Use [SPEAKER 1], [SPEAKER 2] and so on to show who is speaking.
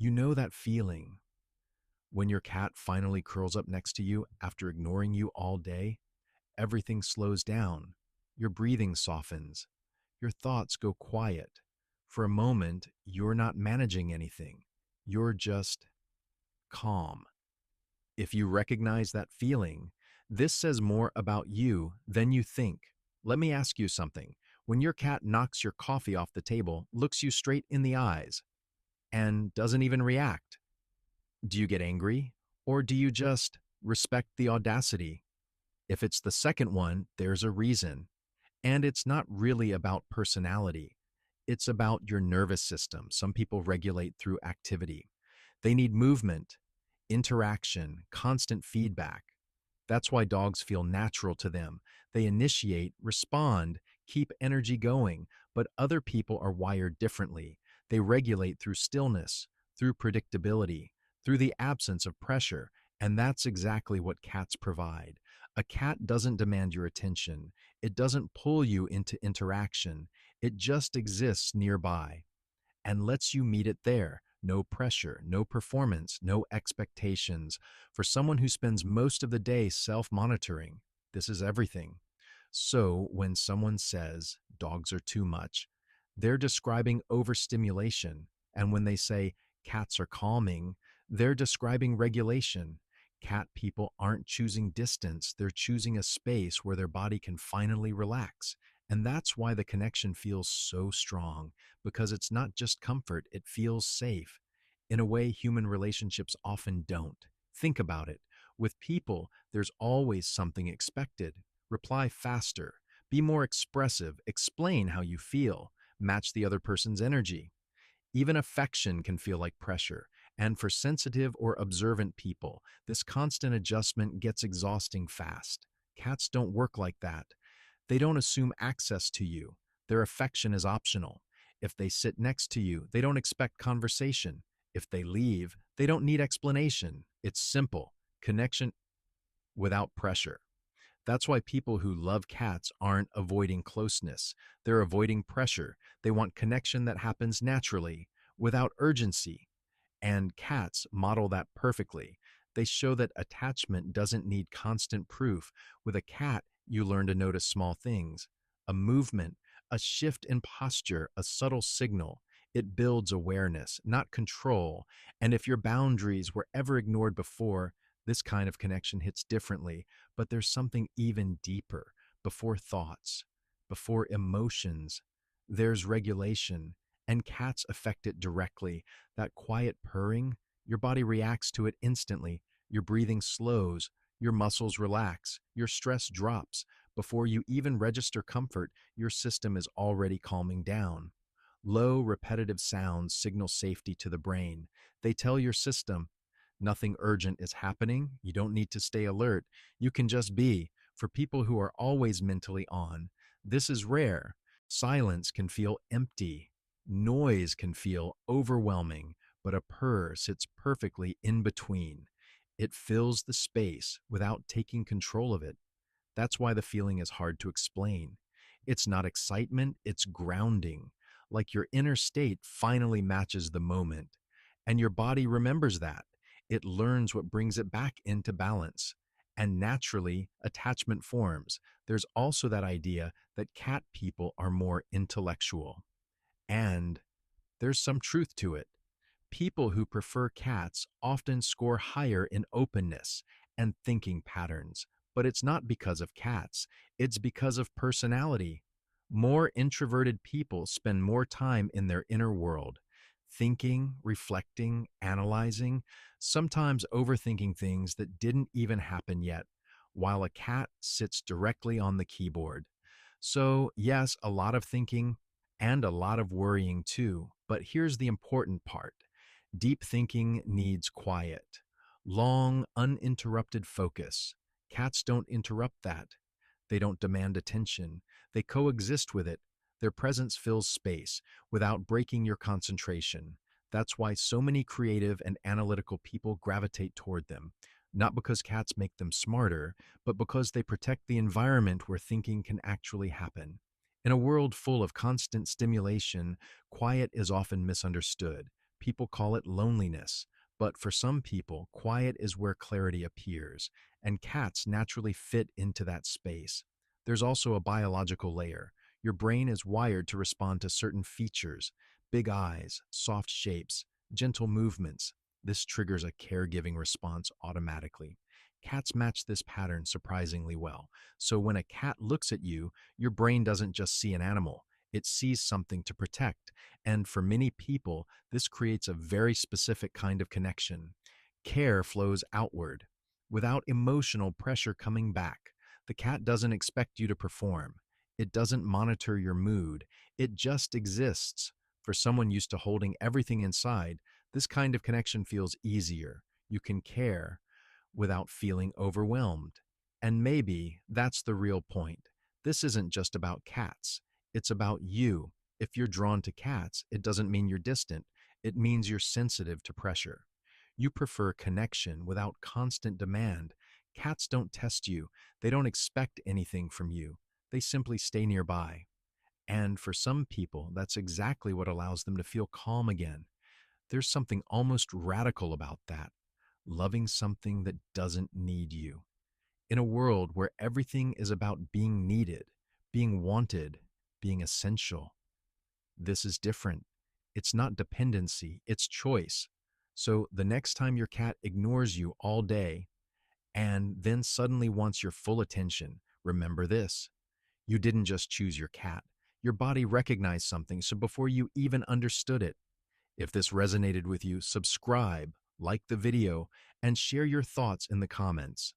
[SPEAKER 1] You know that feeling when your cat finally curls up next to you after ignoring you all day? Everything slows down. Your breathing softens. Your thoughts go quiet. For a moment, you're not managing anything. You're just calm. If you recognize that feeling, this says more about you than you think. Let me ask you something. When your cat knocks your coffee off the table, looks you straight in the eyes, and doesn't even react, do you get angry? Or do you just respect the audacity? If it's the second one, there's a reason. And it's not really about personality. It's about your nervous system. Some people regulate through activity. They need movement, interaction, constant feedback. That's why dogs feel natural to them. They initiate, respond, keep energy going, but other people are wired differently. They regulate through stillness, through predictability, through the absence of pressure, and that's exactly what cats provide. A cat doesn't demand your attention. It doesn't pull you into interaction. It just exists nearby and lets you meet it there. No pressure, no performance, no expectations. For someone who spends most of the day self monitoring, this is everything. So, when someone says dogs are too much, they're describing overstimulation. And when they say cats are calming, they're describing regulation. Cat people aren't choosing distance, they're choosing a space where their body can finally relax. And that's why the connection feels so strong, because it's not just comfort, it feels safe in a way human relationships often don't. Think about it. With people, there's always something expected. Reply faster, be more expressive, explain how you feel, match the other person's energy. Even affection can feel like pressure. And for sensitive or observant people, this constant adjustment gets exhausting fast. Cats don't work like that. They don't assume access to you. Their affection is optional. If they sit next to you, they don't expect conversation. If they leave, they don't need explanation. It's simple. Connection without pressure. That's why people who love cats aren't avoiding closeness. They're avoiding pressure. They want connection that happens naturally, without urgency. And cats model that perfectly. They show that attachment doesn't need constant proof. With a cat, you learn to notice small things, a movement, a shift in posture, a subtle signal. It builds awareness, not control. And if your boundaries were ever ignored before, this kind of connection hits differently. But there's something even deeper. Before thoughts, before emotions, there's regulation. And cats affect it directly. That quiet purring, your body reacts to it instantly. Your breathing slows, your muscles relax, your stress drops. Before you even register comfort, your system is already calming down. Low, repetitive sounds signal safety to the brain. They tell your system, nothing urgent is happening. You don't need to stay alert. You can just be. For people who are always mentally on, this is rare. Silence can feel empty. Noise can feel overwhelming, but a purr sits perfectly in between. It fills the space without taking control of it. That's why the feeling is hard to explain. It's not excitement, it's grounding. Like your inner state finally matches the moment. And your body remembers that. It learns what brings it back into balance. And naturally, attachment forms. There's also that idea that cat people are more intellectual. And there's some truth to it. People who prefer cats often score higher in openness and thinking patterns. But it's not because of cats, it's because of personality. More introverted people spend more time in their inner world, thinking, reflecting, analyzing, sometimes overthinking things that didn't even happen yet, while a cat sits directly on the keyboard. So, yes, a lot of thinking and a lot of worrying too. But here's the important part. Deep thinking needs quiet, long, uninterrupted focus. Cats don't interrupt that. They don't demand attention. They coexist with it. Their presence fills space without breaking your concentration. That's why so many creative and analytical people gravitate toward them. Not because cats make them smarter, but because they protect the environment where thinking can actually happen. In a world full of constant stimulation, quiet is often misunderstood. People call it loneliness, but for some people, quiet is where clarity appears, and cats naturally fit into that space. There's also a biological layer. Your brain is wired to respond to certain features: big eyes, soft shapes, gentle movements. This triggers a caregiving response automatically. Cats match this pattern surprisingly well. So when a cat looks at you, your brain doesn't just see an animal, it sees something to protect. And for many people, this creates a very specific kind of connection. Care flows outward, without emotional pressure coming back. The cat doesn't expect you to perform. It doesn't monitor your mood. It just exists. For someone used to holding everything inside, this kind of connection feels easier. You can care without feeling overwhelmed. And maybe that's the real point. This isn't just about cats, it's about you. If you're drawn to cats, it doesn't mean you're distant, it means you're sensitive to pressure. You prefer connection without constant demand. Cats don't test you, they don't expect anything from you, they simply stay nearby. And for some people, that's exactly what allows them to feel calm again. There's something almost radical about that, loving something that doesn't need you. In a world where everything is about being needed, being wanted, being essential, this is different. It's not dependency, it's choice. So the next time your cat ignores you all day and then suddenly wants your full attention, remember this: you didn't just choose your cat. Your body recognized something so before you even understood it. If this resonated with you, subscribe, like the video, and share your thoughts in the comments.